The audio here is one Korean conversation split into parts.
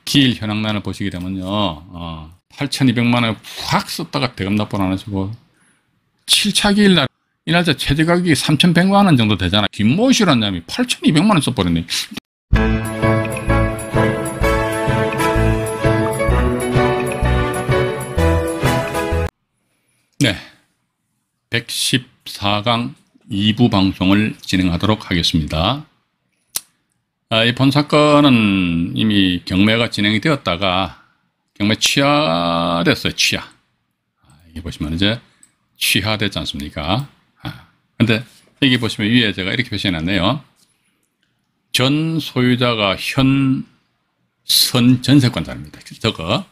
기일 현황란을 보시게 되면요, 8,200만 원을 확 썼다가 대금 납부를 안 하시고, 7차 기일 날, 이 날짜 최저 가격이 3,100만 원 정도 되잖아. 김모 씨라는 놈이 8,200만 원 써버렸네. 네. 114강 2부 방송을 진행하도록 하겠습니다. 이 본 사건은 이미 경매가 진행이 되었다가 경매 취하됐어요. 취하. 여기 보시면 이제 취하됐지 않습니까? 근데 여기 보시면 위에 제가 이렇게 표시해놨네요. 전 소유자가 현 선 전세권자입니다. 저거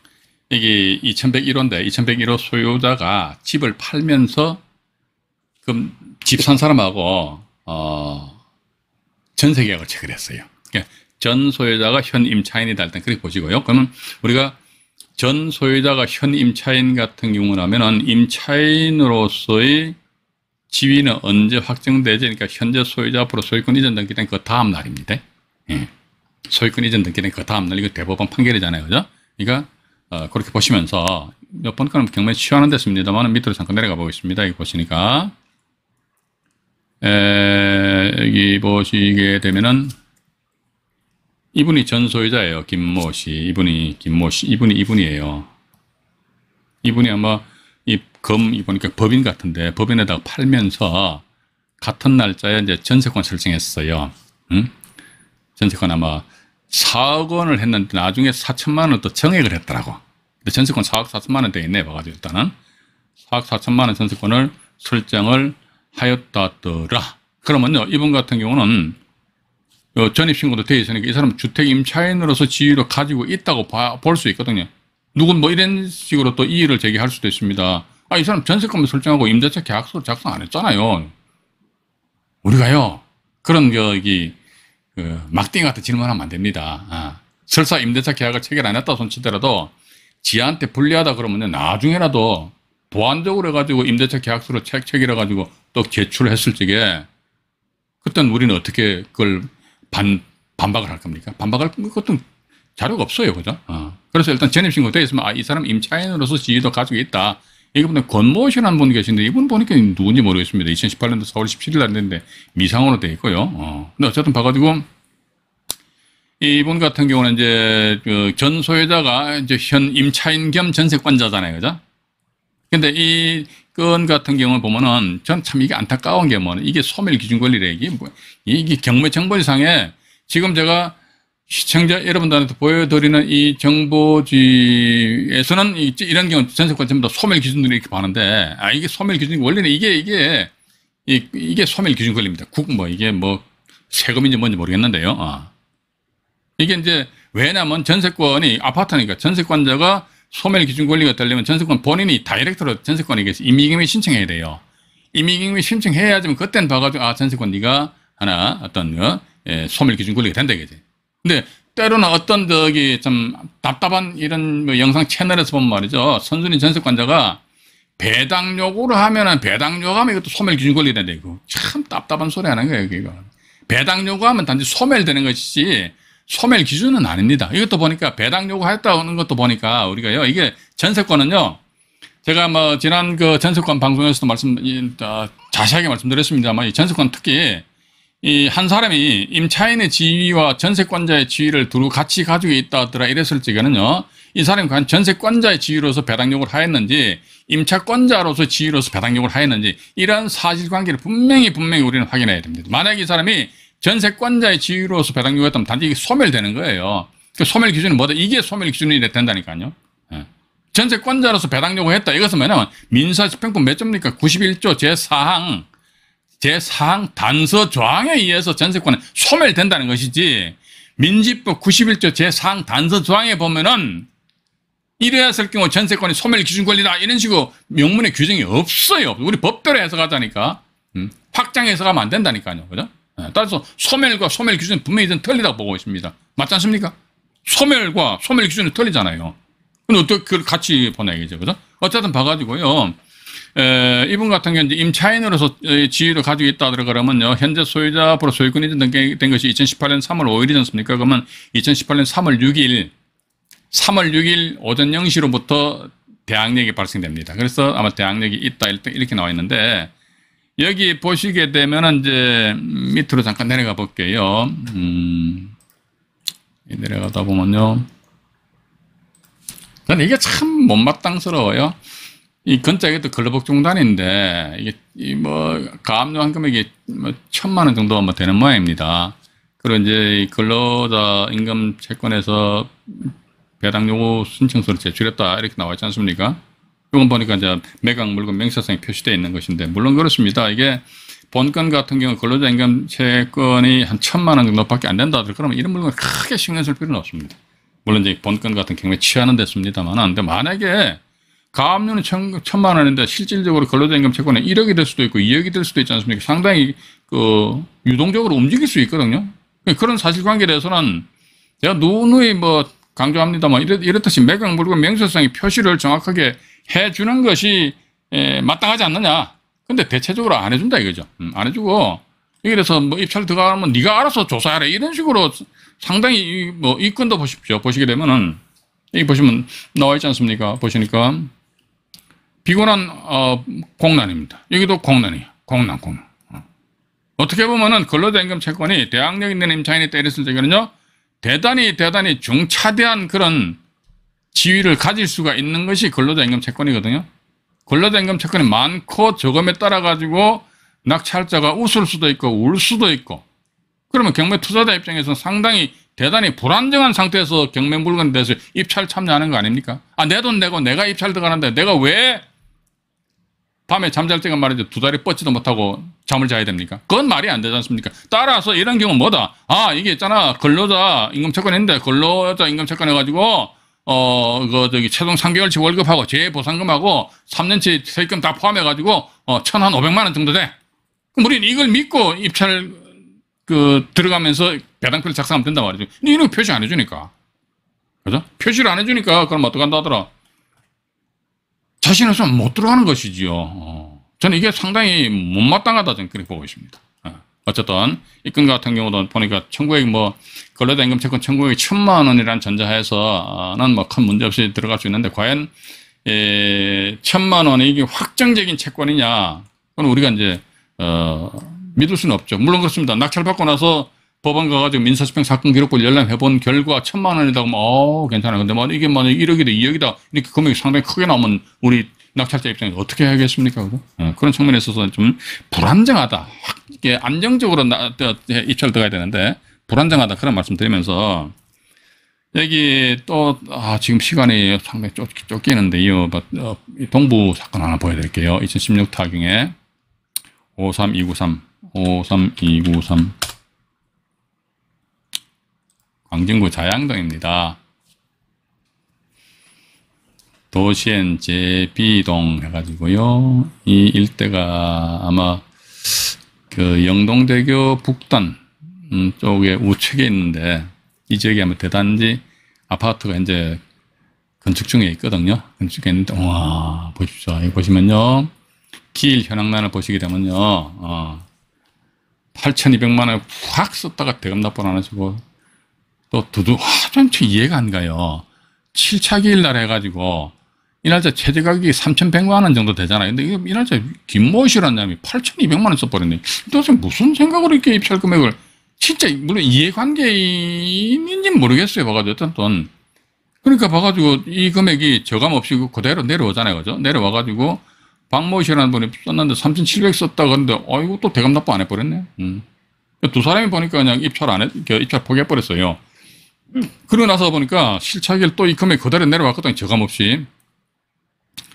이게 2101호인데 2101호 소유자가 집을 팔면서 그럼 집 산 사람하고 전세계약을 체결했어요. 그러니까 전 소유자가 현 임차인이다. 일단 그렇게 보시고요. 그러면 우리가 전 소유자가 현 임차인 같은 경우라면은 임차인으로서의 지위는 언제 확정되지? 그러니까 현재 소유자 앞으로 소유권 이전 등기된 그 다음 날입니다. 예. 소유권 이전 등기된 그 다음 날, 이거 대법원 판결이잖아요. 그죠? 그러니까 그렇게 보시면서 몇 번 거는 경매 취하는 됐습니다만 밑으로 잠깐 내려가 보겠습니다. 여기 보시니까 여기 보시게 되면은 이분이 전 소유자예요. 김모 씨. 이분이 김모 씨. 이분이에요. 이분이 아마 이보니까 법인 같은데 법인에다가 팔면서 같은 날짜에 이제 전세권 설정했어요. 응? 전세권 아마 4억 원을 했는데 나중에 4천만 원 또 정액을 했더라고. 근데 전세권 4억 4천만 원 돼 있네. 봐가지고 일단은 4억 4천만 원 전세권을 설정을 하였다더라. 그러면요, 이분 같은 경우는 전입신고도 되어 있으니까 이 사람 주택 임차인으로서 지위를 가지고 있다고 볼 수 있거든요. 누군 뭐 이런 식으로 또 이의를 제기할 수도 있습니다. 이 사람 전세권을 설정하고 임대차 계약서를 작성 안 했잖아요. 우리가요, 그런 막대기 같은 질문하면 안 됩니다. 설사 임대차 계약을 체결 안 했다 손치더라도 지한테 불리하다 그러면 나중에라도 보완적으로 해가지고 임대차 계약서를 체결해가지고 또 제출했을 적에 그때는 우리는 어떻게 그걸 반박을 할 겁니까? 반박할 것도 자료가 없어요. 그죠? 그래서 일단 전입신고 되어 있으면 이 사람 임차인으로서 지위도 가지고 있다. 이분은 권모 씨라는 분 계신데 이분 보니까 누군지 모르겠습니다. 2018년도 4월 17일 날 됐는데 미상으로 되어 있고요. 근데 어쨌든 봐가지고 이분 같은 경우는 이제 전 소유자가 이제 현 임차인 겸 전세권자잖아요. 그죠? 근데 이 건 같은 경우를 보면은 전 참 이게 안타까운 게 뭐는 이게 소멸 기준 권리래. 이게 경매 정보지상에 지금 제가 시청자 여러분들한테 보여드리는 이 정보지에서는 이런 경우 전세권 전부 다 소멸 기준으로 이렇게 봐는데 이게 소멸 기준 원래는 이게 소멸 기준 권리입니다. 이게 세금인지 뭔지 모르겠는데요. 이게 이제 왜냐면 전세권이 아파트니까 전세권자가 소멸 기준 권리가 되려면 전세권 본인이 다이렉트로 전세권에게 임의경매 신청해야 돼요. 임의경매 신청해야지만 그때는 봐가지고 전세권 네가 하나 어떤 소멸 기준 권리가 된다 이거지. 근데 때로는 어떤 좀 답답한 이런 영상 채널에서 보면 말이죠. 선순위 전세권자가 배당 요구를 하면은 배당 요구하면 이것도 소멸 기준 권리가 된다 이거. 참 답답한 소리 하는 거예요. 이거. 배당 요구하면 단지 소멸되는 것이지 소멸 기준은 아닙니다. 이것도 보니까 배당 요구했다는 것도 보니까 우리가요, 이게 전세권은요, 제가 지난 그 전세권 방송에서도 자세하게 말씀드렸습니다만, 이 전세권 특히 이 한 사람이 임차인의 지위와 전세권자의 지위를 두루 같이 가지고 있다더라 이랬을 적에는요, 이 사람이 과연 전세권자의 지위로서 배당 요구를 하였는지, 임차권자로서 지위로서 배당 요구를 하였는지, 이런 사실관계를 분명히 우리는 확인해야 됩니다. 만약에 이 사람이 전세권자의 지위로서 배당 요구했다면 단지 이게 소멸되는 거예요. 그 소멸 기준은 뭐다? 이게 소멸 기준이 된다니까요. 전세권자로서 배당 요구했다. 이것은 뭐냐면 민사집행법 몇 점입니까? 91조 제4항 단서 조항에 의해서 전세권은 소멸된다는 것이지, 민지법 91조 제4항 단서 조항에 보면은 이래했을 경우 전세권이 소멸 기준 권리다 이런 식으로 명문의 규정이 없어요. 우리 법대로 해석하자니까. 확장 해석하면 안 된다니까요. 그죠? 따라서 소멸과 소멸 기준은 분명히 좀 틀리다고 보고 있습니다. 맞지 않습니까? 소멸과 소멸 기준이 틀리잖아요. 근데 어떻게 그걸 같이 보내야겠죠. 그죠? 어쨌든 봐가지고요. 이분 같은 경우는 이제 임차인으로서 지위를 가지고 있다 그러면요. 현재 소유자 앞으로 소유권 이전 등기된 것이 2018년 3월 5일이지 않습니까? 그러면 2018년 3월 6일 3월 6일 오전 0시로부터 대항력이 발생됩니다. 그래서 아마 대항력이 있다 이렇게 나와 있는데, 여기 보시게 되면은 이제 밑으로 잠깐 내려가 볼게요. 내려가다 보면요, 저는 이게 참 못마땅스러워요. 이 근자에도 근로복지공단인데 이게 가압류한 금액이 1,000만 원 정도 되는 모양입니다. 그리고 이제 이 근로자 임금 채권에서 배당 요구 신청서를 제출했다 이렇게 나와 있지 않습니까? 이건 보니까 이제 매각 물건 명세성이 표시되어 있는 것인데, 물론 그렇습니다. 이게 본건 같은 경우 근로자 임금 채권이 한 1,000만 원 정도밖에 안 된다. 그러면 이런 물건을 크게 신경 쓸 필요는 없습니다. 물론 이제 본건 같은 경우에 취하는 됐습니다만, 근데 만약에 가압류는 1,000만 원인데 실질적으로 근로자 임금 채권은 1억이 될 수도 있고 2억이 될 수도 있지 않습니까? 상당히 유동적으로 움직일 수 있거든요. 그런 사실관계에 대해서는 제가 누누이 강조합니다만, 이렇듯이 매각 물건 명세성의 표시를 정확하게 해주는 것이 마땅하지 않느냐. 근데 대체적으로 안 해준다 이거죠. 안 해주고, 여기 대해서 입찰 들어가면 네가 알아서 조사하래 이런 식으로 상당히 이 건도 보십시오. 보시게 되면은 여기 보시면 나와 있지 않습니까? 보시니까 비곤한 공란입니다. 여기도 공란이에요. 공란. 어떻게 보면은 근로자 임금 채권이 대항력 있는 임차인이 때렸을 적에는요, 대단히 중차대한 그런 지위를 가질 수가 있는 것이 근로자 임금 채권이거든요. 근로자 임금 채권이 많고 적음에 따라 가지고 낙찰자가 웃을 수도 있고 울 수도 있고, 그러면 경매 투자자 입장에서는 상당히 대단히 불안정한 상태에서 경매 물건에 대해서 입찰 참여하는 거 아닙니까? 내 돈 내고 내가 입찰 들어가는데 내가 왜 밤에 잠잘 때가 말이죠, 2다리 뻗지도 못하고 잠을 자야 됩니까? 그건 말이 안 되지 않습니까? 따라서 이런 경우는 뭐다? 이게 있잖아. 근로자 임금 채권인데 근로자 임금 채권 해가지고 최종 3개월치 월급하고 재보상금하고 3년치 세금 다 포함해가지고 1,500만 원 정도 돼. 그럼 우리는 이걸 믿고 입찰 들어가면서 배당표를 작성하면 된단 말이죠. 근데 이런 거 표시 안 해주니까. 그죠? 표시를 안 해주니까 그럼 어떡한다 하더라? 자신 없으면 못 들어가는 것이지요. 저는 이게 상당히 못마땅하다 저는 그렇게 보고 있습니다. 어쨌든 이 건 같은 경우도 보니까 청구액 근로자 임금 채권 청구액이 1,000만 원이라는 전제하에서는 큰 문제 없이 들어갈 수 있는데, 과연 1,000만 원이 이게 확정적인 채권이냐? 그건 우리가 이제 믿을 수는 없죠. 물론 그렇습니다. 낙찰받고 나서 법원 가가지고 민사집행 사건 기록부를 열람해본 결과 1,000만 원이다 그러면 괜찮아. 근데 이게 만약 1억이다 2억이다 이렇게 금액이 상당히 크게 나오면 우리 낙찰자 입장에서 어떻게 해야겠습니까? 그런 측면에 있어서 좀 불안정하다. 이게 안정적으로 입찰 들어가야 되는데 불안정하다, 그런 말씀 드리면서, 여기 또 지금 시간이 상당히 쫓기는데 이 동부 사건 하나 보여드릴게요. 2016 타경에 53293 광진구 자양동입니다. 도시엔 제비동 해가지고요. 이 일대가 아마 영동대교 북단 쪽에 우측에 있는데, 이 지역에 아마 대단지 아파트가 이제 건축 중에 있거든요. 건축에 있는데, 와, 보십시오. 여기 보시면요. 길 현황란을 보시게 되면요. 8,200만 원 확 썼다가 대금 납부를 안 하시고, 또 전체 이해가 안 가요. 7차 기일 날 해가지고, 이 날짜 최저 가격이 3,100만 원 정도 되잖아요. 근데 이 날짜 김모 씨라는 사람이 8,200만 원 써버렸네. 도대체 무슨 생각으로 이렇게 입찰 금액을, 진짜 물론 이해관계인지는 모르겠어요. 봐가지고 어쨌든. 그러니까 봐가지고 이 금액이 저감 없이 그대로 내려오잖아요. 그죠? 내려와가지고 박모 씨라는 분이 썼는데 3,700 썼다고 하는데, 이거 또 대감 납부 안 해버렸네. 두 사람이 보니까 그냥 입찰 포기해버렸어요. 그러고 나서 보니까 실차기를 또 이 금액 그대로 내려왔거든요. 저감 없이.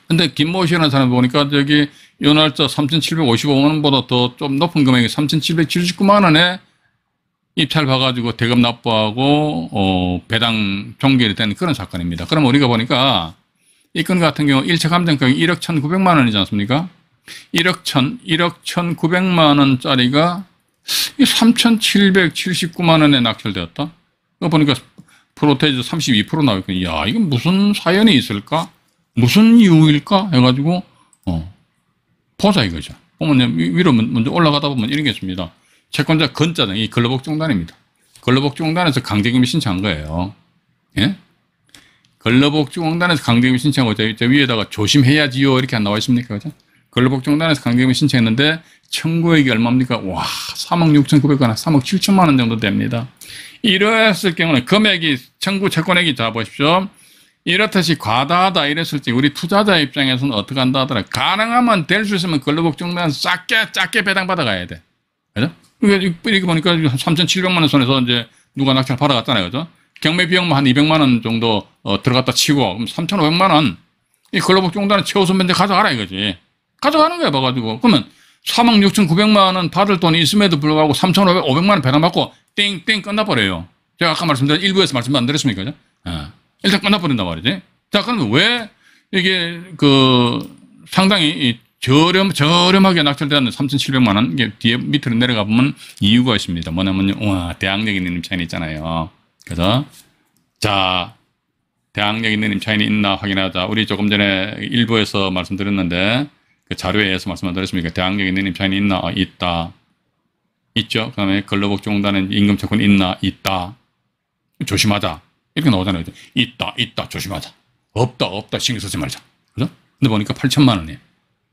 근데 김모 씨라는 사람 보니까 이 날짜 3,755만 원보다 더 좀 높은 금액이 3,779만 원에 입찰 봐가지고 대금 납부하고 배당 종결이 된 그런 사건입니다. 그럼 우리가 보니까 이 건 같은 경우 1차 감정가격이 1억 1,900만 원이지 않습니까? 1억 1,900만 원짜리가 3,779만 원에 낙찰되었다? 이거 보니까 프로테이즈 32% 나왔거든요. 야, 이건 무슨 사연이 있을까? 무슨 이유일까? 해가지고, 보자 이거죠. 보면 위로 먼저 올라가다 보면 이런 게 있습니다. 채권자 건자등, 이 근로복지공단입니다. 근로복지공단에서 강제금이 신청한 거예요. 예? 근로복지공단에서 강제금이 신청하고 저 위에다가 조심해야지요 이렇게 안 나와 있습니까? 그죠? 근로복지공단에서 강제금이 신청했는데 청구액이 얼마입니까? 와, 3억 6,900원, 3억 7천만 원 정도 됩니다. 이랬을 경우는 금액이 청구 채권액이 자 보십시오. 이렇듯이 과다하다 이랬을 때 우리 투자자 입장에서는 어떻게 한다 하더라. 가능하면 될 수 있으면 근로복지공단에서 작게 배당받아 가야 돼. 그죠? 이렇게 보니까 3,700만 원 선에서 이제 누가 낙찰 받아갔잖아요. 그죠? 경매 비용만 한 200만 원 정도 들어갔다 치고 그럼 3,500만 원 이 근로복지공단은 최우선 면제 가져가라 이거지. 가져가는 거야 봐가지고. 그러면 3억 6,900만 원 받을 돈이 있음에도 불구하고 3,500만 원 배당받고 띵띵 끝나버려요. 제가 아까 말씀드린 일부에서 말씀 안 드렸습니까? 그죠? 일단 끝나버린단 말이지. 자, 그러면 왜 이게 상당히 저렴하게 낙찰되는 3,700만 원, 이게 뒤에 밑으로 내려가 보면 이유가 있습니다. 뭐냐면요, 대항력 있는 임차인이 있잖아요. 그래서, 자, 대항력 있는 임차인이 있나 확인하자. 우리 조금 전에 일부에서 말씀드렸는데, 그 자료에 의해서 말씀 안 드렸습니까? 대항력 있는 임차인이 있나? 있다. 있죠. 그 다음에 근로복지공단에 임금채권 있나? 있다. 조심하자. 이렇게 나오잖아요. 있다, 조심하자. 없다, 신경 쓰지 말자. 그죠? 근데 보니까 8천만 원이에요.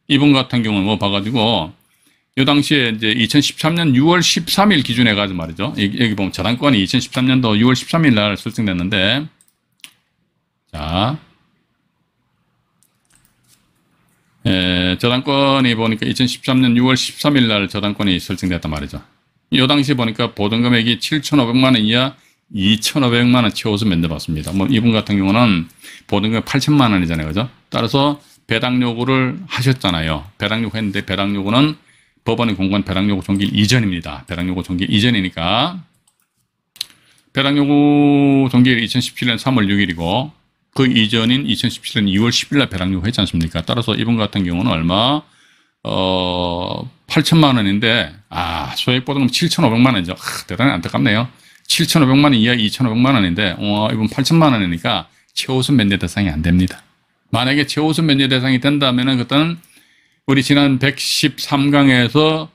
이분 같은 경우는 뭐 봐가지고, 이 당시에 이제 2013년 6월 13일 기준해가지고 말이죠. 여기 보면 저당권이 2013년도 6월 13일 날 설정됐는데, 자, 저당권이 보니까 2013년 6월 13일 날 저당권이 설정됐단 말이죠. 이 당시에 보니까 보증금액이 7,500만 원 이하 2,500만 원 최우선 면제받습니다. 뭐 이분 같은 경우는 보증금 8천만 원이잖아요. 그죠? 따라서 배당 요구를 하셨잖아요. 배당 요구했는데 배당 요구는 법원의 공고한 배당 요구 종기 이전입니다. 배당 요구 종기 이전이니까 배당 요구 종기일이 2017년 3월 6일이고 그 이전인 2017년 2월 10일 날 배당 요구했지 않습니까? 따라서 이분 같은 경우는 얼마? 8천만 원인데 소액 보증금 7,500만 원이죠. 대단히 안타깝네요. 7,500만 원 이하 2,500만 원인데 이분 8천만 원이니까 최우선 면제 대상이 안 됩니다. 만약에 최우선 면제 대상이 된다면 그때는 우리 지난 113강에서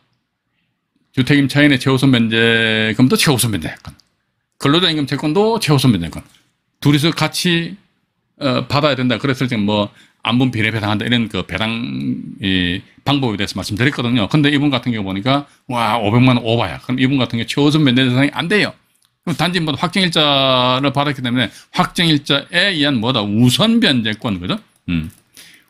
주택임차인의 최우선 면제금도 최우선 면제권, 근로자 임금 채권도 최우선 면제권 둘이서 같이 받아야 된다. 그랬을 때 뭐 안분 비례 배당한다 이런 그 배당 방법에 대해서 말씀드렸거든요. 근데 이분 같은 경우 보니까 500만 원 오바야. 그럼 이분 같은 경우 최우선 면제 대상이 안 돼요. 그럼 단지 뭐 확정일자를 받았기 때문에 확정일자에 의한 우선 변제권, 그죠?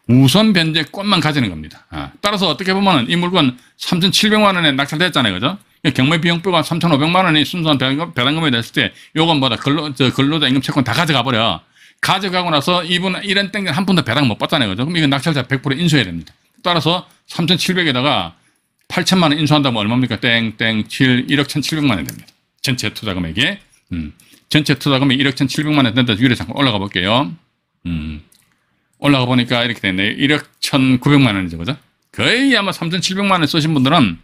우선 변제권만 가지는 겁니다. 따라서 어떻게 보면 이 물건 3,700만 원에 낙찰됐잖아요, 그죠? 경매 비용 빼고 3,500만 원이 순수한 배당금이 됐을 때 요건 근로자 임금 채권 다 가져가 버려. 가져가고 나서 이분 이런 땡 한 푼도 배당 못 받잖아요, 그죠? 그럼 이건 낙찰자 100% 인수해야 됩니다. 따라서 3,700에다가 8천만 원 인수한다면 얼마입니까? 1억 1,700만 원 됩니다. 전체 투자 금액이. 전체 투자 금액이 1억 1,700만 원 된다. 위로 잠깐 올라가 볼게요. 올라가 보니까 이렇게 되네. 1억 1,900만 원이죠. 그죠? 거의 아마 3,700만 원 쓰신 분들은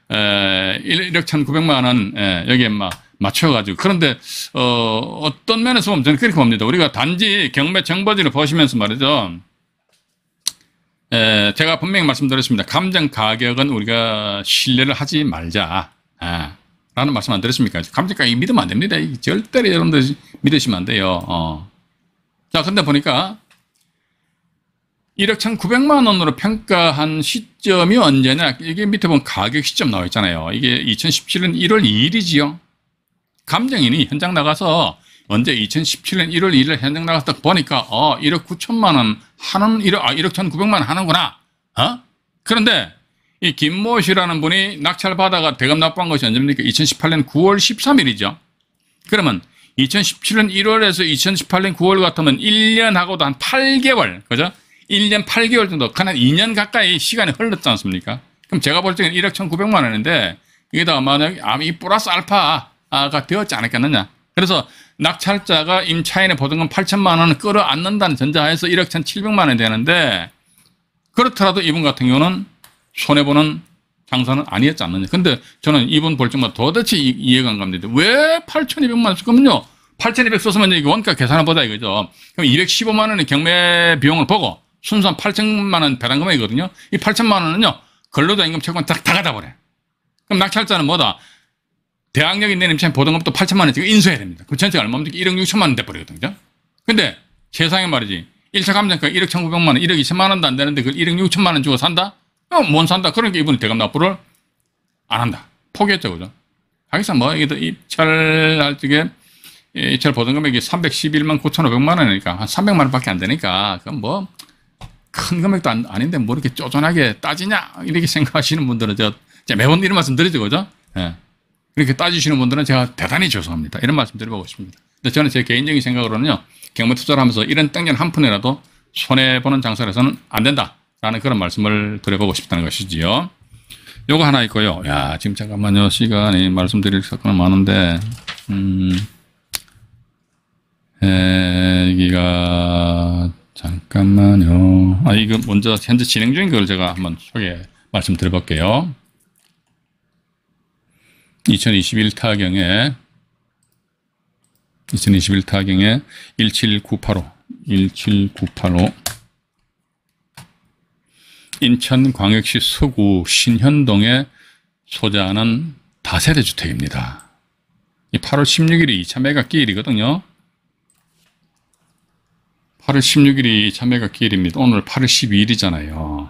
1억 1,900만 원 여기에 맞춰가지고. 그런데 어떤 면에서 보면 저는 그렇게 봅니다. 우리가 단지 경매 정보지를 보시면서 말이죠. 제가 분명히 말씀드렸습니다. 감정 가격은 우리가 신뢰를 하지 말자. 라는 말씀 안 드렸습니까? 감정 가격 믿으면 안 됩니다. 절대로 여러분들 믿으시면 안 돼요. 자, 근데 보니까 1억 1,900만 원으로 평가한 시점이 언제냐? 이게 밑에 보면 가격 시점 나와 있잖아요. 이게 2017년 1월 2일이지요. 감정인이 현장 나가서 언제 2017년 1월 2일 현장 나가서 딱 보니까 1억 9천만 원 하는 1억 1,900만 원 하는구나. 그런데 이 김모 씨라는 분이 낙찰 받아가 대금 납부한 것이 언제입니까? 2018년 9월 13일이죠. 그러면 2017년 1월에서 2018년 9월 같으면 1년하고도 한 8개월, 그죠? 1년 8개월 정도, 한 2년 가까이 시간이 흘렀지 않습니까? 그럼 제가 볼 때는 1억 1,900만 원인데, 이게다 만약 이 플러스 알파가 되었지 않았겠느냐. 그래서 낙찰자가 임차인의 보증금 8천만 원을 끌어안는다는 전제하에서 1억 1,700만 원이 되는데, 그렇더라도 이분 같은 경우는 손해보는 장사는 아니었지 않느냐. 근데 저는 이분 볼 적마다 도대체 이해가 안 갑니다. 왜 8,200만 원 썼거든요? 8,200 썼으면 이거 원가 계산해보자 이거죠. 그럼 215만 원의 경매 비용을 보고 순수한 8천만 원 배당 금액이거든요. 이 8천만 원은요, 근로자 임금 채권 다 가져버려. 그럼 낙찰자는 뭐다? 대항력 있는 임차인 보증금도 8천만 원 지금 인수해야 됩니다. 그럼 전체가 얼마입니까? 1억 6천만 원 돼버리거든요. 근데 세상에 말이지. 1차 감정가 1억 1,900만 원, 1억 2천만 원도 안 되는데 그걸 1억 6천만 원 주고 산다? 못 산다. 그러니까 이분이 대감 납부를 안 한다. 포기했죠, 그죠? 하기상 뭐, 이게 입찰할 적에, 입찰 보증금액이 311만 9,500만 원이니까 한 300만 원밖에 안 되니까, 그건 뭐, 큰 금액도 아닌데 뭐 이렇게 쪼잔하게 따지냐? 이렇게 생각하시는 분들은 제가 매번 이런 말씀 드리죠, 그죠? 예. 이렇게 따지시는 분들은 제가 대단히 죄송합니다. 이런 말씀 드려보고 싶습니다. 근데 저는 제 개인적인 생각으로는요, 경매 투자를 하면서 이런 땡전 한 푼이라도 손해보는 장사를 해서는 안 된다라는 그런 말씀을 드려보고 싶다는 것이지요. 요거 하나 있고요. 야, 지금 잠깐만요. 시간이 말씀드릴 사건은 많은데, 여기가, 잠깐만요. 이거 먼저 현재 진행 중인 걸 제가 한번 말씀드려볼게요. 2021 타경에 17985 인천광역시 서구 신현동에 소재하는 다세대 주택입니다. 이 8월 16일이 2차 매각 기일이거든요. 8월 16일이 2차 매각 기일입니다. 오늘 8월 12일이잖아요.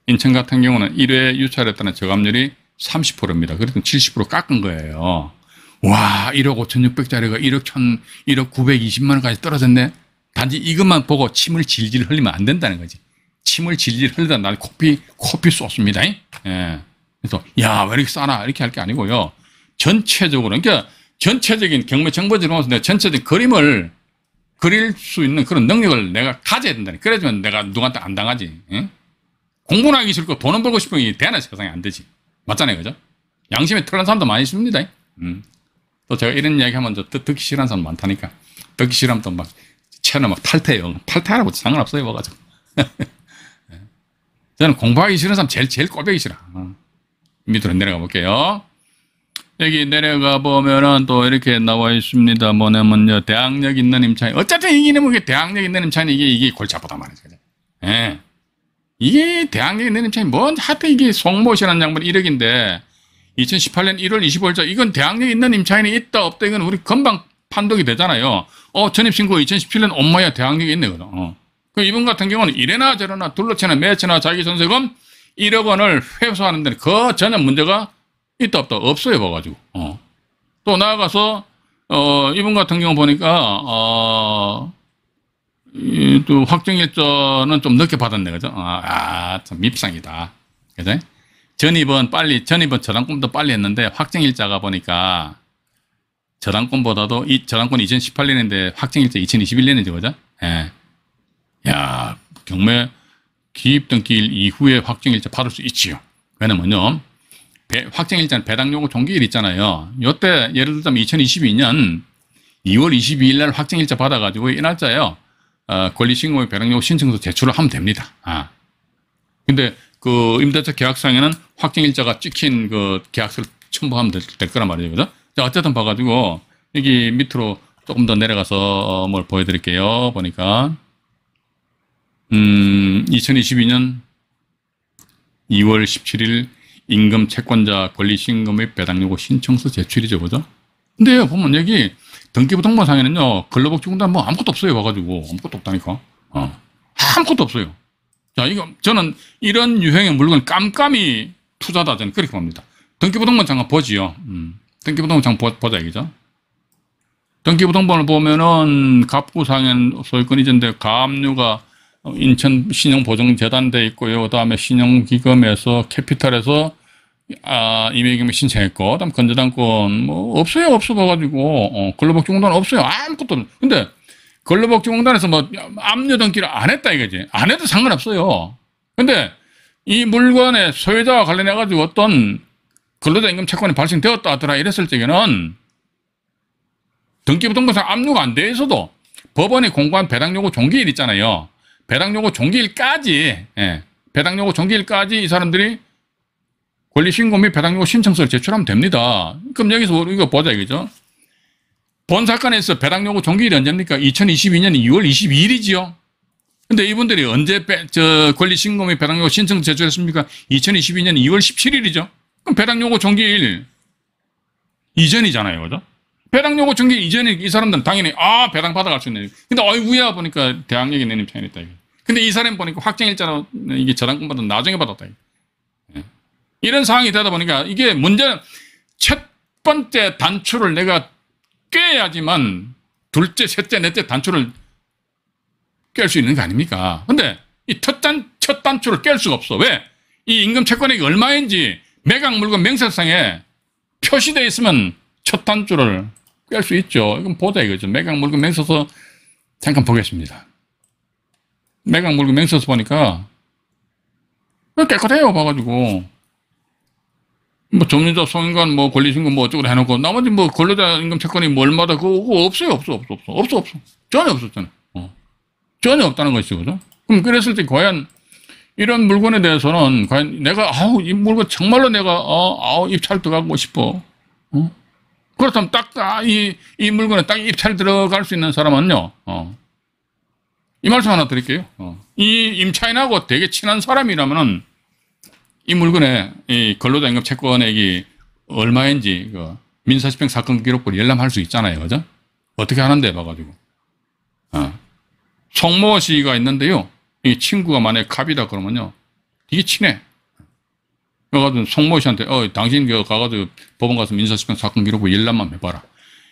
인천 같은 경우는 1회 유찰에 따른 저감률이 30%입니다. 그래도 70% 깎은 거예요. 와, 1억 5,600짜리가 1억 920만 원까지 떨어졌네. 단지 이것만 보고 침을 질질 흘리면 안 된다는 거지. 침을 질질 흘리다 날 코피 쏟습니다. 예. 그래서, 야, 왜 이렇게 싸나? 이렇게 할 게 아니고요. 전체적으로, 그러니까 전체적인 경매 정보지로 내가 전체적인 그림을 그릴 수 있는 그런 능력을 내가 가져야 된다니. 그래야지만 내가 누구한테 안 당하지. 예? 공부는 하기 싫고 돈은 벌고 싶으면 대안은 세상에 안 되지. 맞잖아요. 그죠? 양심에 털난 사람도 많이 있습니다. 또 제가 이런 이야기 하면 듣기 싫어하는 사람 많다니까. 듣기 싫어하면 또 막 채널 막 탈퇴해요. 탈퇴하라고 상관없어요. 와가지고. 저는 공부하기 싫은 사람 제일 꼴보기 싫어. 밑으로 내려가 볼게요. 여기 내려가 보면은 또 이렇게 나와 있습니다. 뭐냐면요. 대항력 있는 임차인. 어쨌든 이게 뭐 대항력 있는 임차인 이게 골치 아프단 말이죠. 예. 이게 대항력 있는 임차인 하여튼 이게 송모시라는 양반이 1억인데 2018년 1월 25일자 이건 대항력 있는 임차인이 있다 없다 이건 우리 금방 판독이 되잖아요. 전입신고 2017년 엄마야 대항력이 있네. 그 이분 같은 경우는 이래나 저래나 둘러치나 매치나 자기 전세금 1억 원을 회수하는 데는 그 전혀 문제가 있다 없다 없어요. 봐가지고 또 나아가서 이분 같은 경우 보니까 또 확정일자는 좀 늦게 받았네. 그죠? 참 밉상이다. 그죠? 전입은 저당권도 빨리 했는데 확정일자가 보니까 저당권보다도 저당권이 2018년인데 확정일자 2021년이죠. 그죠? 예. 야, 경매 기입등기일 이후에 확정일자 받을 수 있지요. 왜냐면요. 확정일자는 배당요구 종기일 있잖아요. 요때 예를 들자면 2022년 2월 22일 날 확정일자 받아가지고 이 날짜에요. 권리신고의 배당요구 신청서 제출을 하면 됩니다. 근데 그 임대차 계약상에는 확정일자가 찍힌 그 계약서를 첨부하면 될 거란 말이죠. 그죠? 자, 어쨌든 봐가지고 여기 밑으로 조금 더 내려가서 뭘 보여드릴게요. 보니까 2022년 2월 17일 임금 채권자 권리신고 및 배당요구 신청서 제출이죠. 그죠? 근데 보면 여기 등기부등본상에는요, 근로복지공단 뭐 아무것도 없어요. 봐가지고. 아무것도 없다니까. 아무것도 없어요. 자, 이거, 저는 이런 유형의 물건 깜깜이 투자다. 저는 그렇게 봅니다. 등기부등본 잠깐 보지요. 등기부등본 잠깐 보자, 이거죠. 등기부등본을 보면은 갑구상엔 소유권 이전대 가압류가 인천 신용보증재단돼 있고요. 그 다음에 신용기금에서 캐피탈에서 임의경매 신청했고, 그 다음 건재당권 뭐 없어요. 없어 봐가지고 근로복지공단 없어요. 아무것도 없어요. 근데 근로복지공단에서 뭐 압류 등기를 안 했다 이거지. 안 해도 상관없어요. 근데 이 물건의 소유자와 관련해가지고 어떤 근로자 임금 채권이 발생되었다 하더라 이랬을 적에는 등기부등본상 압류가 안 돼 있어도 법원이 공고한 배당요구 종기일 있잖아요. 배당요구 종기일까지, 배당요구 종기일까지 이 사람들이 권리신고 및 배당요구 신청서를 제출하면 됩니다. 그럼 여기서 이거 보자 이거죠. 본 사건에 있어 배당요구 종기일이 언제입니까? 2022년 2월 22일이지요. 근데 이분들이 언제 권리신고 및 배당요구 신청서 제출했습니까? 2022년 2월 17일이죠. 그럼 배당요구 종기일 이전이잖아요. 그죠? 배당 요구 중개 이전에 이 사람들은 당연히 배당 받아갈 수 있네. 근데 위에 보니까 대항력이 내는 편이다. 근데 이 사람 보니까 확정일자로 이게 저당권 받은 나중에 받았다. 예. 이런 상황이 되다 보니까 이게 문제는 첫 번째 단추를 내가 꿰야지만 둘째, 셋째, 넷째 단추를 깰 수 있는 거 아닙니까? 근데 이 첫 단추를 깰 수가 없어. 왜? 이 임금 채권액이 얼마인지 매각 물건 명세서상에 표시되어 있으면 첫 단추를 깰 수 있죠. 이건 보자 이거죠. 매각 물건 명세서 잠깐 보겠습니다. 매각 물건 명세서 보니까 깨끗해요. 봐가지고 뭐 점유자 송인간 뭐 권리신고 뭐 어쩌고 해놓고 나머지 뭐 근로자 임금 채권이 뭐 얼마다 그거 없어요. 없어. 전혀 없었잖아요. 전혀 없다는 것이죠. 그죠? 그럼 그랬을 때 과연 이런 물건에 대해서는 과연 내가 이 물건 정말로 내가 입찰 들어가고 싶어. 그렇다면 딱 이 물건에 딱 입찰 들어갈 수 있는 사람은요. 이 말씀 하나 드릴게요. 이 임차인하고 되게 친한 사람이라면은 이 물건에 이 근로자 임금 채권액이 얼마인지 그 민사집행 사건 기록부를 열람할 수 있잖아요. 그죠? 어떻게 하는데 봐가지고. 송모 씨가 있는데요. 이 친구가 만약에 갑이다 그러면요. 되게 친해. 그래가지고 송모 씨한테 당신 가가지고 법원 가서 민사집행 사건 기록부 열람만 해봐라.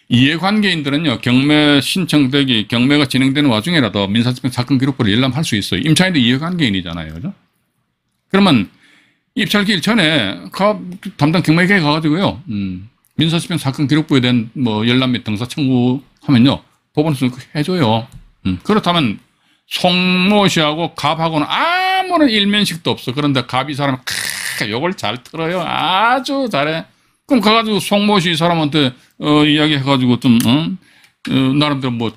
이해관계인들은요. 경매 신청되기 경매가 진행되는 와중에라도 민사집행 사건 기록부를 열람할 수 있어요. 임차인도 이해관계인이잖아요. 그죠? 그러면 입찰기일 전에 담당 경매계에 가가지고요. 민사집행 사건 기록부에 대한 뭐 열람 및 등사 청구하면요. 법원에서 해줘요. 그렇다면 송모 씨하고 갑하고는 아무런 일면식도 없어. 그런데 갑이 사람 욕을 잘 틀어요. 아주 잘해. 그럼 가가지고 송모 씨 사람한테 이야기해가지고 좀 나름대로 뭐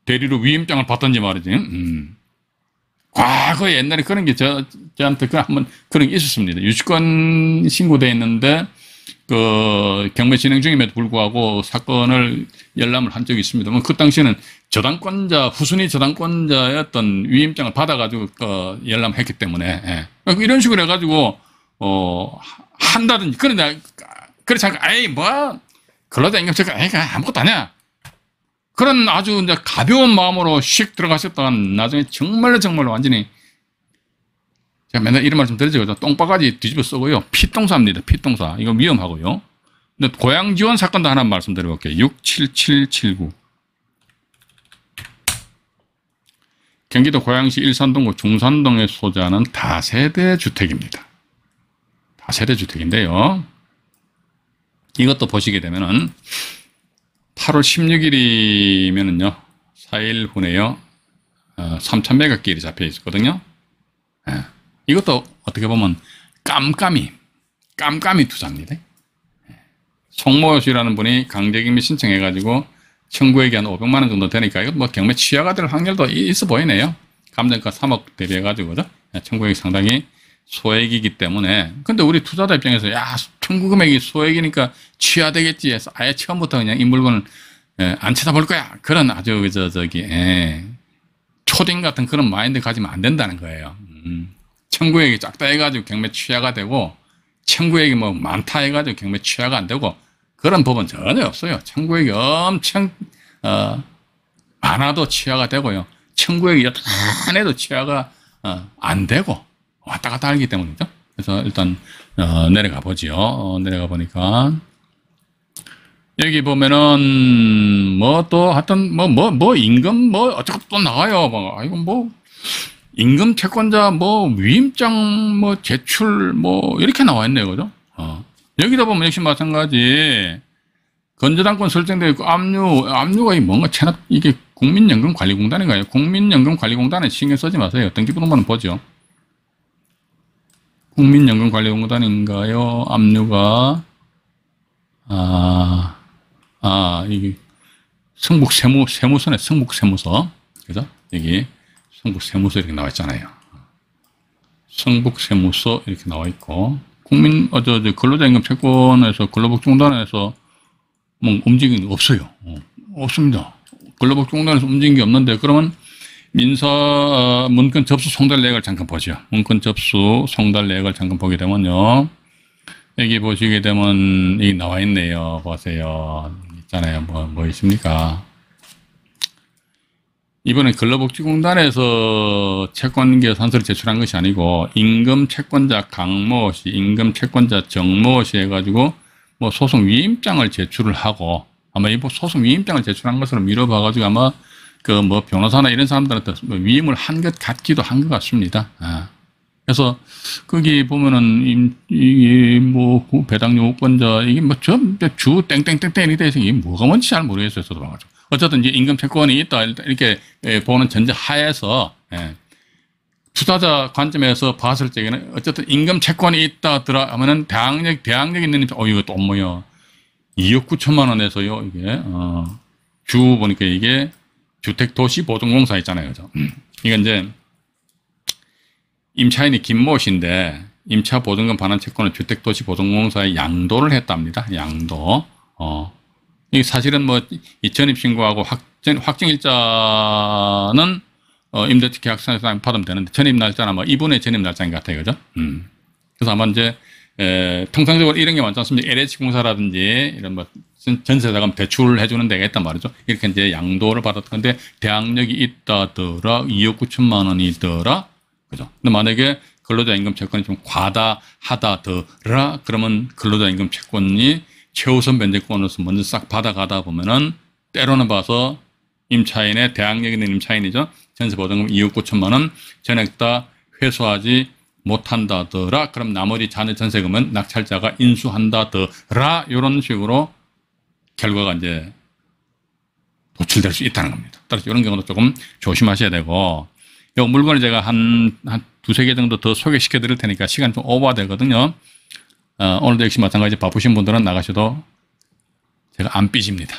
대리로 위임장을 받던지 말이지. 과거에 옛날에 그런 게 저한테 한번 그런 게 있었습니다. 유치권 신고돼 있는데 그 경매 진행 중임에도 불구하고 사건을 열람을 한 적이 있습니다만 그 당시에는 저당권자 후순위 저당권자의 위임장을 받아가지고 열람했기 때문에 이런 식으로 해가지고 한다든지 그런데 그렇지 않고 뭐 근로자 임금채권 아무것도 아니야. 그런 아주 이제 가벼운 마음으로 씩 들어가셨다가 나중에 정말로 완전히 제가 맨날 이런 말씀 드리죠. 똥바가지 뒤집어 쓰고요. 피똥사입니다. 피똥사. 이거 위험하고요. 근데 고향 지원 사건도 하나 말씀드려볼게요. 67779. 경기도 고양시 일산동구 중산동에 소재하는 다세대 주택입니다. 다세대 주택인데요. 이것도 보시게 되면은 8월 16일이면은요, 4일 후에요, 3,000매각길이 잡혀 있었거든요. 이것도 어떻게 보면 깜깜이 투자입니다. 송모 씨라는 분이 강제경매 신청해가지고 청구액이 한 500만 원 정도 되니까 이거 뭐 경매 취하가 될 확률도 있어 보이네요. 감정가 3억 대비해가지고, 청구액이 상당히 소액이기 때문에. 근데 우리 투자자 입장에서 청구 금액이 소액이니까 취하되겠지 해서 아예 처음부터 그냥 이 물건을 안 쳐다볼 거야. 그런 아주 초딩 같은 그런 마인드 가지면 안 된다는 거예요. 청구액이 작다 해가지고 경매 취하가 되고 청구액이 뭐 많다 해가지고 경매 취하가 안 되고 그런 법은 전혀 없어요. 청구액이 엄청 많아도 취하가 되고요. 청구액이 요만해도 취하가 안 되고 왔다 갔다 하기 때문이죠. 그래서 일단 내려가 보지요. 내려가 보니까 여기 보면은 뭐 또 하여튼 뭐 임금 뭐 어쩌고 또 나와요. 뭐 임금 채권자 뭐 위임장 뭐 제출 뭐 이렇게 나와 있네요. 그죠? 여기다 보면 역시 마찬가지 건저당권 설정되어 있고 압류가 뭔가 체납 이게 국민연금관리공단인가요? 국민연금관리공단에 신경 쓰지 마세요. 등기부등본은 보죠. 국민연금관리공단인가요? 압류가 이게 성북세무서네. 성북세무서. 그죠? 여기 성북세무서 이렇게 나와 있잖아요. 성북세무서 이렇게 나와 있고 근로자임금 채권에서 근로복지공단에서 뭐 움직임이 없어요. 없습니다. 근로복지공단에서 움직인 게 없는데 그러면 민사 문건 접수 송달 내역을 잠깐 보죠. 문건 접수 송달 내역을 잠깐 보게 되면요. 여기 보시게 되면 여기 나와 있네요. 보세요. 있잖아요. 뭐 있습니까? 이번에 근로복지공단에서 채권계산서를 제출한 것이 아니고 임금 채권자 강모 씨, 임금 채권자 정모 씨 해가지고 뭐 소송 위임장을 제출을 하고 아마 이 소송 위임장을 제출한 것으로 미뤄봐가지고 아마 그 뭐 변호사나 이런 사람들한테 위임을 한 것 같기도 한 것 같습니다. 그래서 거기 보면은 이게 뭐 배당 요구권자 이게 뭐 주 땡땡땡땡이 돼서 이게 뭐가 뭔지 잘 모르겠어요. 저도 봐가지고. 어쨌든 이제 임금 채권이 있다 이렇게 보는 전제 하에서 투자자 관점에서 봤을 적에는 어쨌든 임금 채권이 있다더라 하면은 대항력 있는 입장. 이거 또 뭐야 2억 9천만 원에서요 이게 주 보니까 이게 주택도시보증공사 있잖아요, 그죠? 이건 이제 임차인이 김모 씨인데 임차 보증금 반환 채권을 주택도시보증공사에 양도를 했답니다. 양도. 이게 사실은 뭐 전입 신고하고 확정일자는 임대차 계약서상 받으면 되는데 전입 날짜는 아마 이분의 전입 날짜인 것 같아요, 그죠? 그래서 아마 이제 통상적으로 이런 게 많지 않습니까? LH공사라든지 이런 뭐 전세자금 대출을 해주는 데가 있단 말이죠. 이렇게 이제 양도를 받았던데 대항력이 있다더라, 2억 9천만 원이더라, 그죠? 근데 만약에 근로자 임금 채권이 좀 과다하다더라, 그러면 근로자 임금 채권이 최우선 변제권으로서 먼저 싹 받아가다 보면은 때로는 봐서 임차인의 대항력 있는 임차인이죠. 전세 보증금 2억 9천만 원 전액 다 회수하지 못한다더라. 그럼 나머지 잔여 전세금은 낙찰자가 인수한다더라. 이런 식으로 결과가 이제 도출될 수 있다는 겁니다. 따라서 이런 경우도 조금 조심하셔야 되고, 이 물건을 제가 한 두세 개 정도 더 소개시켜 드릴 테니까 시간 좀 오버가 되거든요. 오늘도 역시 마찬가지 바쁘신 분들은 나가셔도 제가 안 삐집니다.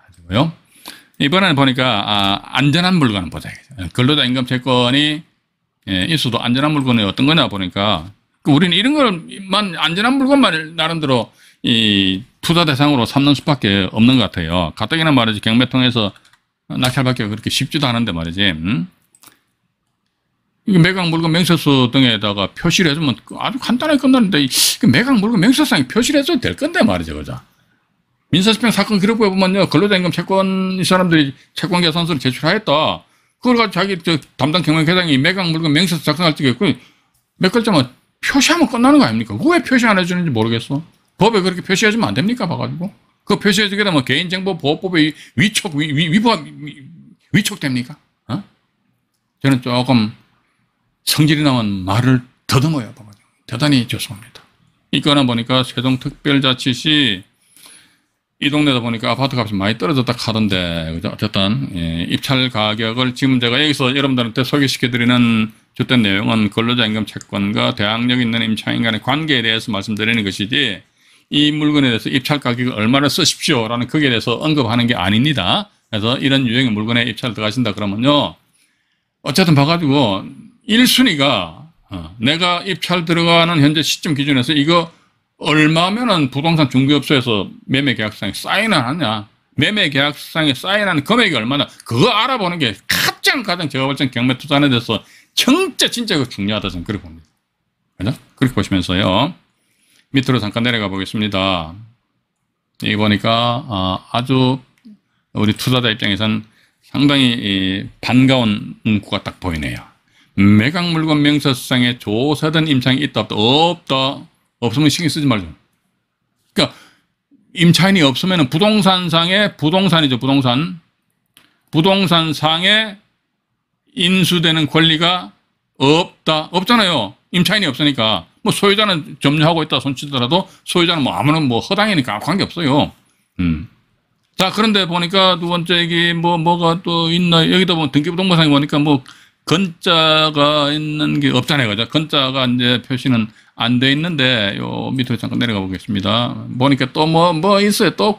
가지고요. 이번에는 보니까 안전한 물건을 보자. 근로자 임금 채권이 있어도 안전한 물건이 어떤 거냐 보니까 우리는 이런 걸만 안전한 물건만 나름대로 이 투자 대상으로 삼는 수밖에 없는 것 같아요. 가뜩이나 말이지 경매통에서 낙찰받기가 그렇게 쉽지도 않은데 말이지. 이게 매각 물건 명세서 등에다가 표시를 해주면 아주 간단하게 끝나는데 매각 물건 명세서상에 표시를 해줘도 될 건데 말이죠, 그죠? 민사집행 사건 기록부에 보면요, 근로자임금 채권 이 사람들이 채권계산서를 제출하였다. 그걸 가지고 자기 담당 경영회장이 매각 물건 명세서 작성할 적에 몇 글자만 표시하면 끝나는 거 아닙니까? 그거 왜 표시 안 해주는지 모르겠어. 법에 그렇게 표시해주면 안 됩니까? 봐가지고. 그거 표시해주게 되면 개인정보보호법의 위촉됩니까? 저는 조금 성질이 나면 말을 더듬어요. 봐가지고. 대단히 죄송합니다. 이거나 보니까 세종특별자치시 이 동네다 보니까 아파트 값이 많이 떨어졌다 하던데, 그죠? 어쨌든, 입찰 가격을 지금 제가 여기서 여러분들한테 소개시켜드리는 주된 내용은 근로자 임금 채권과 대항력 있는 임차인 간의 관계에 대해서 말씀드리는 것이지, 이 물건에 대해서 입찰 가격을 얼마나 쓰십시오라는 거기에 대해서 언급하는 게 아닙니다. 그래서 이런 유형의 물건에 입찰 들어가신다 그러면요, 어쨌든 봐가지고, 1순위가, 내가 입찰 들어가는 현재 시점 기준에서 이거 얼마면은 부동산 중개업소에서 매매계약상에 사인을 하냐, 매매계약상에 사인하는 금액이 얼마나, 그거 알아보는 게 가장 제가 볼 땐 경매 투자에 대해서 진짜 그거 중요하다 저는 그렇게 봅니다. 그죠? 그렇게 보시면서요. 밑으로 잠깐 내려가 보겠습니다. 여기 보니까 아주 우리 투자자 입장에선 상당히 반가운 문구가 딱 보이네요. 매각 물건 명세서상에 조사된 임차인이 있다 없다. 없으면 신경 쓰지 말죠. 그러니까 임차인이 없으면 부동산상에 부동산이죠. 부동산상에 인수되는 권리가 없잖아요. 임차인이 없으니까. 뭐 소유자는 점유하고 있다 손치더라도 소유자는 뭐 아무런 뭐 허당이니까 관계없어요. 자, 그런데 보니까 두 번째 얘기 뭐가 또 있나, 여기다 보면 등기부등본상에 보니까 뭐 건자가 있는 게 없잖아요. 그죠? 건자가 이제 표시는 안 돼 있는데, 요 밑으로 잠깐 내려가 보겠습니다. 보니까 또 뭐 있어요. 또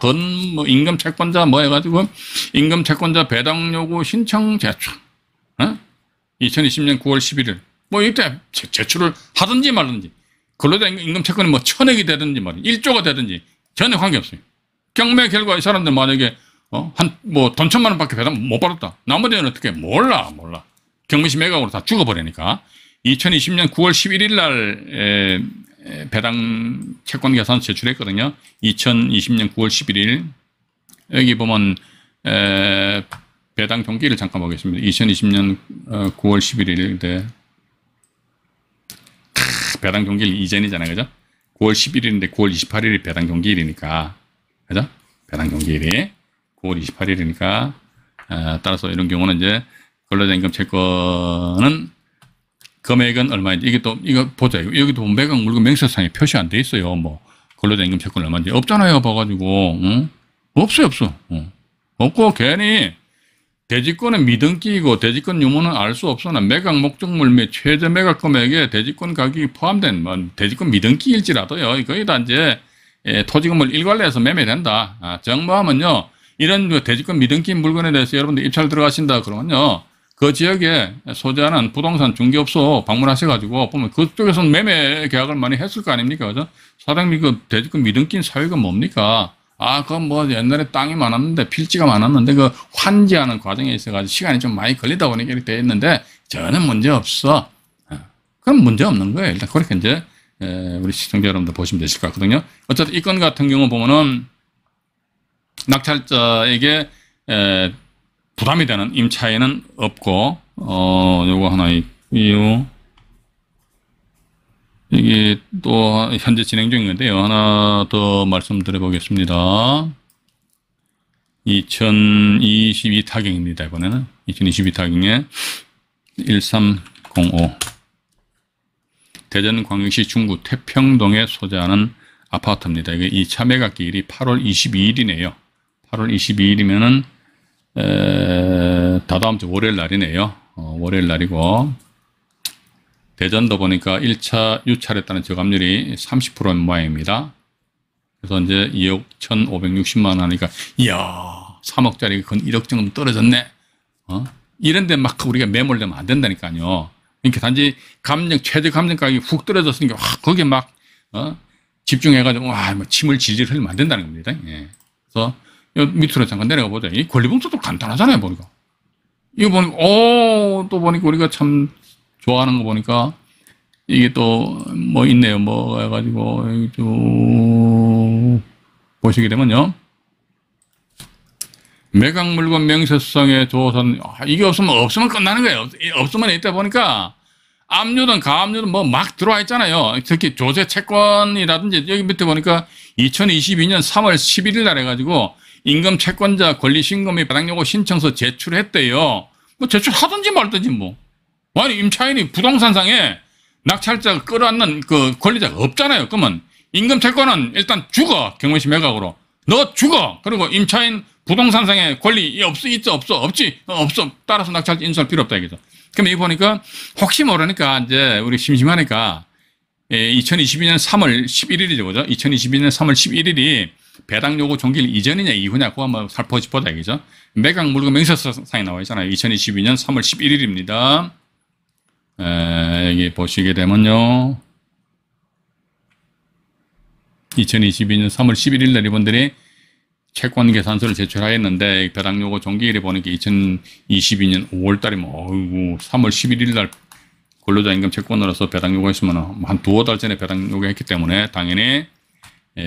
뭐 임금 채권자 뭐 해가지고, 임금 채권자 배당 요구 신청 제출. 2020년 9월 11일. 뭐 이때 제출을 하든지 말든지. 근로자 임금 채권이 뭐 1000억이 되든지 말이지. 1조가 되든지 전혀 관계없어요. 경매 결과 이 사람들 만약에, 돈 1000만 원밖에 배당 못 받았다. 나머지는 어떻게? 몰라. 경매시 매각으로 다 죽어버리니까. 2020년 9월 11일 날 배당 채권 계산서 제출했거든요. 2020년 9월 11일 여기 보면 배당 종기를 잠깐 보겠습니다. 2020년 9월 11일인데 배당 종기일 이전이잖아요. 그죠? 9월 11일인데 9월 28일이 배당 종기일이니까 그죠? 배당 종기일이 9월 28일이니까 따라서 이런 경우는 이제 근로자임금 채권은 금액은 얼마인지 이거 보자. 여기도 매각 물건 명세서상에 표시 안 돼 있어요. 뭐 근로자임금 채권 얼마인지 없잖아요. 봐가지고 응? 없어요. 없고 괜히 대지권은 미등기이고 대지권 유무는 알 수 없으나 매각 목적물 및 최저 매각 금액에 대지권 가격이 포함된 대지권 미등기일지라도요. 거기다 이제 토지건물 일괄내에서 매매된다. 정모하면요. 이런 대지권 미등기 물건에 대해서 여러분들 입찰 들어가신다 그러면요. 그 지역에 소재하는 부동산 중개업소 방문하셔가지고 보면 그쪽에서는 매매 계약을 많이 했을 거 아닙니까? 그죠? 사장님 그 대지권 미등기 사유가 뭡니까? 그건 뭐 옛날에 땅이 많았는데 필지가 많았는데 그 환지하는 과정에 있어가지고 시간이 좀 많이 걸리다 보니까 이렇게 돼 있는데 전혀 문제 없어. 그럼 문제 없는 거예요. 일단 그렇게 이제 우리 시청자 여러분들 보시면 되실 것 같거든요. 어쨌든 이 건 같은 경우 보면은 낙찰자에게 부담이 되는 임차인은 없고 요거 하나 있고요. 이게 또 현재 진행 중인 건데요. 하나 더 말씀드려 보겠습니다. 2022 타경입니다. 이번에는 2022 타경에 1305 대전광역시 중구 태평동에 소재하는 아파트입니다. 이게 2차 매각 기일이 8월 22일이네요. 8월 22일이면은 다다음 주 월요일 날이네요. 월요일 날이고 대전도 보니까 1차 유찰했다는 저감률이 30%인 모양입니다. 그래서 이제 2억 1,560만 원 하니까 이야 3억짜리 건 1억 정도 떨어졌네. 이런데 막 우리가 매몰되면 안 된다니까요. 그러니까 단지 최저 감정 가격이 훅 떨어졌으니까 거기에 막 집중해가지고 뭐 침을 질질 흘리면 안 된다는 겁니다. 예. 그래서 밑으로 잠깐 내려가 보자. 이 권리봉투도 간단하잖아요, 보니까. 이거 보니까 또 보니까 우리가 참 좋아하는 거 보니까 이게 또 뭐 있네요. 뭐 해가지고 여기 쭉 보시게 되면요. 매각 물건 명세서상의 조사는 이게 없으면 끝나는 거예요. 없으면 이때 보니까 압류든 가압류든 뭐 막 들어와 있잖아요. 특히 조세 채권이라든지 여기 밑에 보니까 2022년 3월 11일 날 해가지고 임금 채권자 권리 신고 및 배당 요구 신청서 제출했대요. 뭐 제출하든지 말든지 뭐. 아니 임차인이 부동산상에 낙찰자가 끌어안는 그 권리자가 없잖아요. 그러면 임금 채권은 일단 죽어. 경매시 매각으로. 너 죽어. 그리고 임차인 부동산상에 권리 있어 없어 없지 없어. 따라서 낙찰자 인수할 필요 없다 이거죠. 그럼 여기 보니까 혹시 모르니까 이제 우리 심심하니까 2022년 3월 11일이죠. 그죠? 2022년 3월 11일이 배당 요구 종기일 이전이냐 이후냐 그거 한번 살펴보자 이거죠. 매각 물건 명세서상에 나와 있잖아요. 2022년 3월 11일입니다. 여기 보시게 되면요. 2022년 3월 11일 날 이분들이 채권 계산서를 제출하였는데 배당 요구 종기일에 보니까 2022년 5월 달에 뭐 3월 11일 날 근로자 임금 채권으로서 배당 요구했으면 한 두어 달 전에 배당 요구했기 때문에 당연히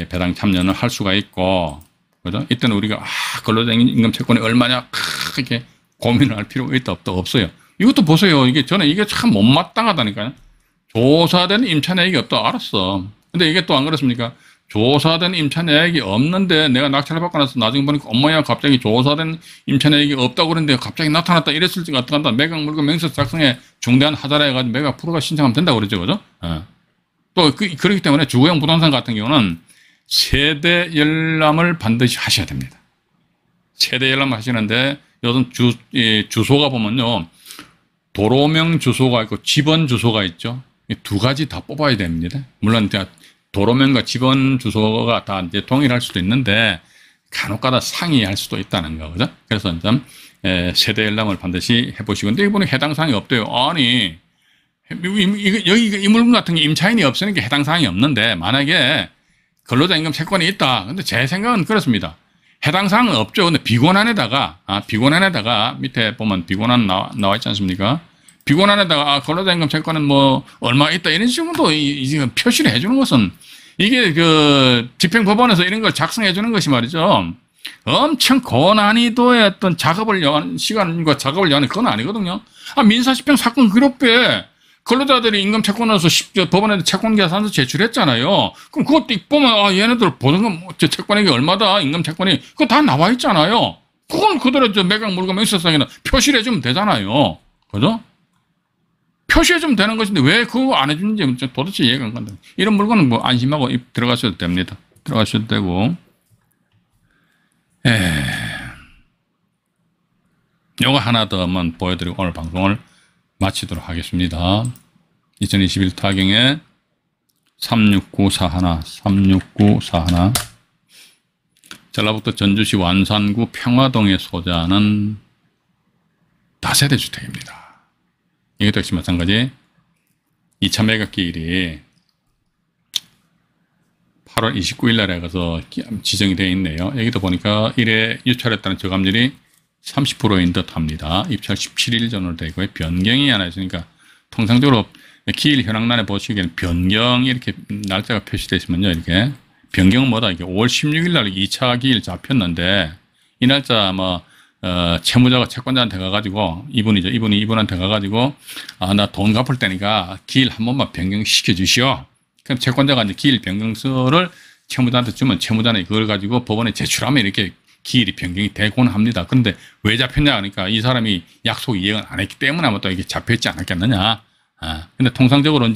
배당 참여는 할 수가 있고, 그죠? 이때는 우리가 근로자 임금 채권이 얼마냐 이렇게 고민을 할 필요가 있다 없다 없어요. 이것도 보세요. 저는 이게 참 못마땅하다니까요. 조사된 임차 내역이 없다 알았어. 근데 이게 또 안 그렇습니까? 조사된 임차 내역이 없는데 내가 낙찰을 받고 나서 나중에 보니까 엄마야 갑자기 조사된 임차 내역이 없다고 그랬는데 갑자기 나타났다 이랬을 때 어떡한다. 매각 물건 명세서 작성에 중대한 하자라 해가지고 매각 프로가 신청하면 된다고 그랬죠. 그죠? 또 그렇기 때문에 주거용 부동산 같은 경우는 세대 열람을 반드시 하셔야 됩니다. 세대 열람 하시는데 요즘 주소가 보면요. 도로명 주소가 있고 집원 주소가 있죠. 이 두 가지 다 뽑아야 됩니다. 물론 도로명과 집원 주소가 다 이제 동일할 수도 있는데 간혹가다 상이할 수도 있다는 거죠. 그래서 좀 세대 열람을 반드시 해보시고 근데 이분은 해당 사항이 없대요. 아니 여기 이 물건 같은 게 임차인이 없으니까 해당 사항이 없는데 만약에 근로자 임금 채권이 있다. 근데 제 생각은 그렇습니다. 해당 사항은 없죠. 근데 비권안에다가 밑에 보면 비권안 나와 있지 않습니까? 비권안에다가 근로자 임금 채권은 뭐 얼마 있다 이런 식으로 이제 표시를 해주는 것은 이게 그 집행법원에서 이런 걸 작성해 주는 것이 말이죠. 엄청 고난이도의 어떤 작업을 요한, 시간과 작업을 요하는 그건 아니거든요. 민사집행 사건 그룹에 근로자들이 임금 채권으로서 법원에 채권계산서 제출했잖아요. 그럼 그것도 보면, 얘네들 보증금, 채권액이 얼마다, 임금 채권이, 그거 다 나와 있잖아요. 그건 그대로 매각 물건 명세서에는 표시를 해주면 되잖아요. 그죠? 표시해주면 되는 것인데 왜 그거 안 해주는지 도대체 이해가 안 간다. 이런 물건은 뭐 안심하고 들어가셔도 됩니다. 들어가셔도 되고. 요거 하나 더 한번 보여드리고 오늘 방송을 마치도록 하겠습니다. 2021 타경에 36941 전라북도 전주시 완산구 평화동에 소재하는 다세대 주택입니다. 이것도 역시 마찬가지 2차 매각 기일이 8월 29일 날에 가서 지정이 되어 있네요. 여기도 보니까 1회 유찰했다는 저감률이 30%인 듯 합니다. 입찰 17일 전으로 되어 있고요. 변경이 하나 있으니까 통상적으로 기일 현황란에 보시기에는 변경이 이렇게 날짜가 표시되어 있으면요. 이렇게 변경은 뭐다? 이게 5월 16일 날 2차 기일 잡혔는데 이 날짜 채무자가 채권자한테 가가지고 이분한테 가가지고 나 돈 갚을 테니까 기일 한 번만 변경시켜 주시오. 그럼 채권자가 이제 기일 변경서를 채무자한테 주면 채무자는 그걸 가지고 법원에 제출하면 이렇게 기일이 변경이 되곤 합니다. 그런데 왜 잡혔냐 하니까 이 사람이 약속 이행을 안 했기 때문에 아마 또 이게 잡혀있지 않았겠느냐. 근데 통상적으로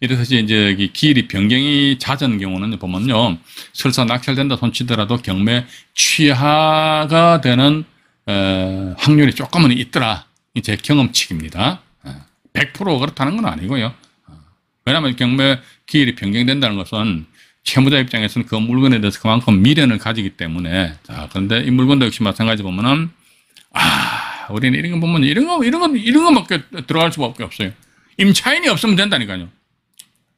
이래서 이제 기일이 변경이 잦은 경우는 보면요. 설사 낙찰된다 손치더라도 경매 취하가 되는 확률이 조금은 있더라. 제 경험칙입니다. 100% 그렇다는 건 아니고요. 왜냐하면 경매 기일이 변경된다는 것은 채무자 입장에서는 그 물건에 대해서 그만큼 미련을 가지기 때문에. 자, 그런데 이 물건도 역시 마찬가지 보면은 우리는 이런 거 보면 이런 거밖에 들어갈 수밖에 없어요. 임차인이 없으면 된다니까요.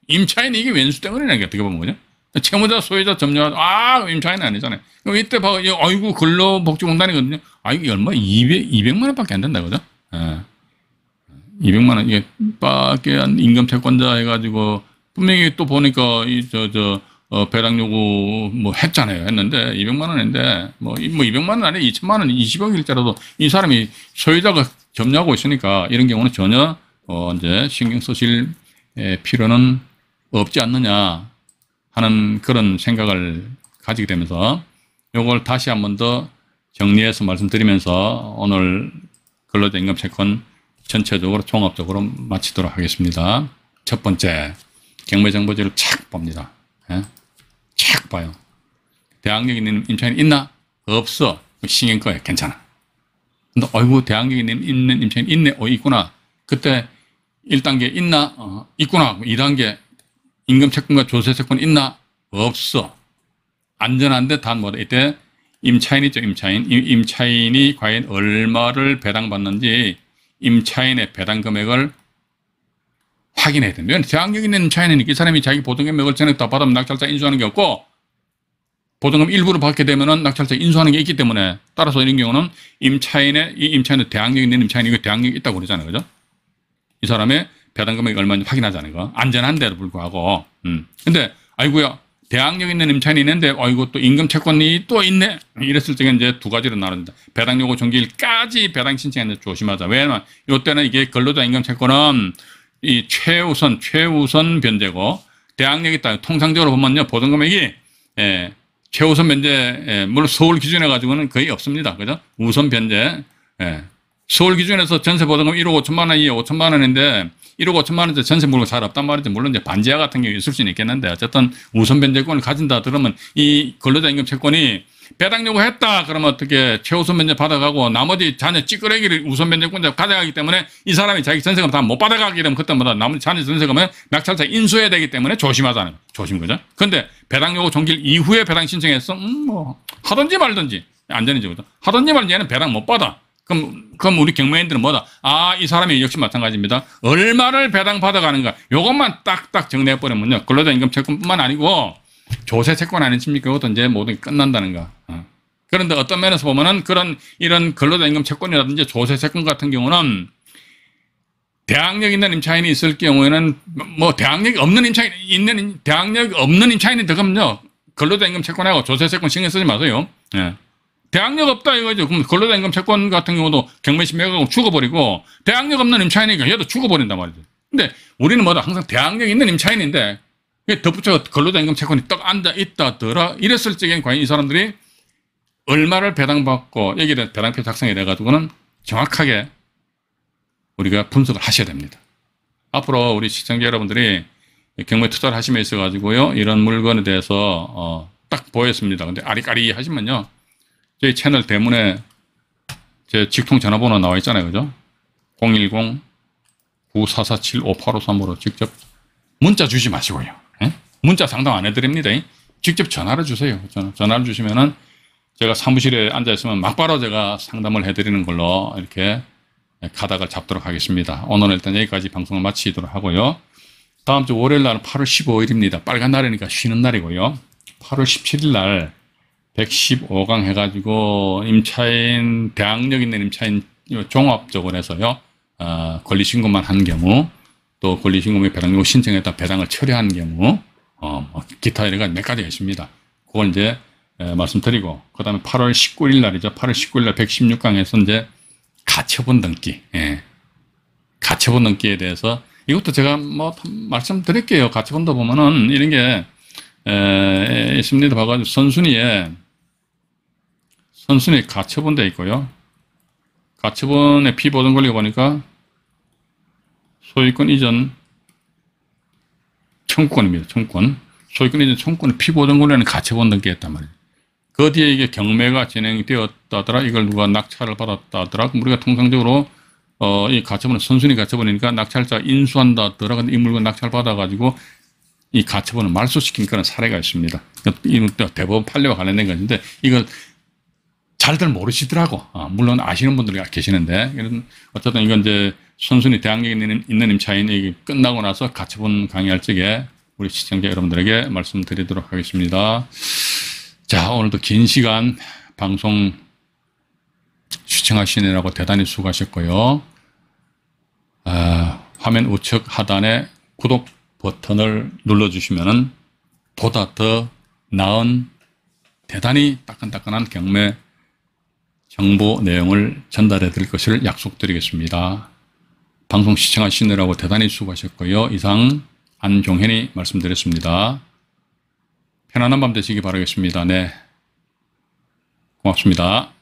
임차인이 이게 왼수 때문이라는 게 어떻게 보면 거죠? 채무자, 소유자, 점유자, 임차인은 아니잖아요. 그럼 이때 봐, 아이고, 근로복지공단이거든요. 이게 얼마? 200만 원밖에 안 된다, 그죠? 200만 원, 이게 밖에 임금 채권자 해가지고, 분명히 또 보니까, 배당 요구 했잖아요. 했는데, 200만 원인데, 200만 원 아니라 2천만 원, 20억일자라도 이 사람이 소유자가 점유하고 있으니까, 이런 경우는 전혀, 이제 신경 쓰실 필요는 없지 않느냐 하는 그런 생각을 가지게 되면서 이걸 다시 한 번 더 정리해서 말씀드리면서 오늘 근로자 임금 채권 전체적으로 종합적으로 마치도록 하겠습니다. 첫 번째, 경매정보지를 착 봅니다. 착 봐요. 대항력 있는 임차인이 있나? 없어. 신경 꺼요. 괜찮아. 근데 어이구 대항력 있는 임차인이 있네. 있구나. 그때 1단계 있나? 있구나. 2단계 임금 채권과 조세 채권 있나? 없어. 안전한데 단 뭐다. 이때 임차인이죠. 임차인이 과연 얼마를 배당받는지 임차인의 배당 금액을 확인해야 됩니다. 대항력 있는 임차인이니까 이 사람이 자기 보증금액을 전액 다 받으면 낙찰자 인수하는 게 없고 보증금 일부를 받게 되면은 낙찰자 인수하는 게 있기 때문에 따라서 이런 경우는 임차인의 대항력 있는 임차인이 대항력이 있다고 그러잖아요. 그죠? 이 사람의 배당 금액이 얼마인지 확인하자는 거. 안전한데도 불구하고. 근데, 아이고야, 대항력 있는 임차인이 있는데, 아이고, 또 임금 채권이 또 있네? 이랬을 적에 이제 두 가지로 나눕니다. 배당 요구 종기일까지 배당 신청하는데 조심하자. 왜냐면, 요때는 이게 근로자 임금 채권은 이 최우선 변제고, 대항력이 있다. 통상적으로 보면요, 보증 금액이, 최우선 변제, 물론 서울 기준에 가지고는 거의 없습니다. 그죠? 우선 변제, 서울 기준에서 전세 보증금 1억 5천만 원이 5천만 원인데 1억 5천만 원인데 전세 물건 잘 없단 말이죠. 물론 이제 반지하 같은 경우 있을 수는 있겠는데 어쨌든 우선 변제권을 가진다 그러면 이 근로자 임금 채권이 배당 요구했다 그러면 어떻게 최우선 변제 받아가고 나머지 자녀 찌끄레기를 우선 변제권자 가져가기 때문에 이 사람이 자기 전세금 다 못 받아가게 되면 그때마다 나머지 자녀 전세금은 낙찰자 인수해야 되기 때문에 조심하자는 거죠. 조심 그죠? 근데 배당 요구 종길 이후에 배당 신청했어? 하든지 말든지 안전이죠. 그죠? 하든지 말든지 얘는 배당 못 받아. 그럼 우리 경매인들은 뭐다? 이 사람이 역시 마찬가지입니다. 얼마를 배당 받아가는가? 요것만 딱딱 정리해버리면요. 근로자 임금 채권뿐만 아니고 조세 채권 아니십니까? 그것도 이제 모든 게 끝난다는 거. 그런데 어떤 면에서 보면은 이런 근로자 임금 채권이라든지 조세 채권 같은 경우는 대항력 있는 임차인이 있을 경우에는 대항력이 없는 임차인이 들어가면요. 근로자 임금 채권하고 조세 채권 신경 쓰지 마세요. 예. 대항력 없다 이거죠. 그럼 근로자 임금 채권 같은 경우도 경매시 매각하고 죽어버리고 대항력 없는 임차인이니까 얘도 죽어버린단 말이죠. 근데 우리는 뭐다 항상 대항력 있는 임차인인데 덧붙여 근로자 임금 채권이 딱 앉아 있다더라 이랬을 적엔 과연 이 사람들이 얼마를 배당받고 여기에 배당표 작성이 돼가지고는 정확하게 우리가 분석을 하셔야 됩니다. 앞으로 우리 시청자 여러분들이 경매 투자를 하시면 있어가지고요 이런 물건에 대해서 딱 보였습니다. 근데 아리까리 하시면요 저희 채널 대문에 제 직통 전화번호 나와 있잖아요. 그죠? 010-9447-5853으로 직접 문자 주지 마시고요. 예? 문자 상담 안 해드립니다. 직접 전화를 주세요. 전화를 주시면은 제가 사무실에 앉아있으면 막바로 제가 상담을 해드리는 걸로 이렇게 가닥을 잡도록 하겠습니다. 오늘은 일단 여기까지 방송을 마치도록 하고요. 다음 주 월요일 날은 8월 15일입니다. 빨간 날이니까 쉬는 날이고요. 8월 17일 날 115강 해가지고 임차인, 대항력 있는 임차인 종합적으로 해서요. 권리신고만 한 경우 또 권리신고에 배당금 신청했다 배당을 처리한 경우 기타 이런 몇 가지가 있습니다. 그걸 이제 말씀드리고 그 다음에 8월 19일 날이죠. 8월 19일 날 116강에서 이제 가처분 등기 가처분 등기에 대해서 이것도 제가 뭐 말씀드릴게요. 가처분도 보면은 이런 게 있습니다. 봐가지고 선순위에 가처분 돼 있고요. 가처분의 피보전 권리가 보니까 소유권 이전 청구권입니다. 청구권. 소유권 이전 청구권의 피보전 권리는 가처분 등기했단 말이에요. 그 뒤에 이게 경매가 진행되었다더라. 이걸 누가 낙찰을 받았다더라. 우리가 통상적으로 이 가처분은 선순위 가처분이니까 낙찰자 인수한다더라. 근데 이 물건 낙찰 받아가지고 이 가처분을 말소시킨 그런 사례가 있습니다. 이건 대법원 판례와 관련된 것인데 이걸 잘들 모르시더라고. 물론 아시는 분들이 계시는데 어쨌든 이건 이제 선순위 대항력 있는 임차인이 끝나고 나서 가처분 강의할 적에 우리 시청자 여러분들에게 말씀드리도록 하겠습니다. 자, 오늘도 긴 시간 방송 시청하시느라고 대단히 수고하셨고요. 화면 우측 하단에 구독 버튼을 눌러주시면 보다 더 나은 대단히 따끈따끈한 경매 정보 내용을 전달해 드릴 것을 약속드리겠습니다. 방송 시청하시느라고 대단히 수고하셨고요. 이상 안종현이 말씀드렸습니다. 편안한 밤 되시기 바라겠습니다. 네, 고맙습니다.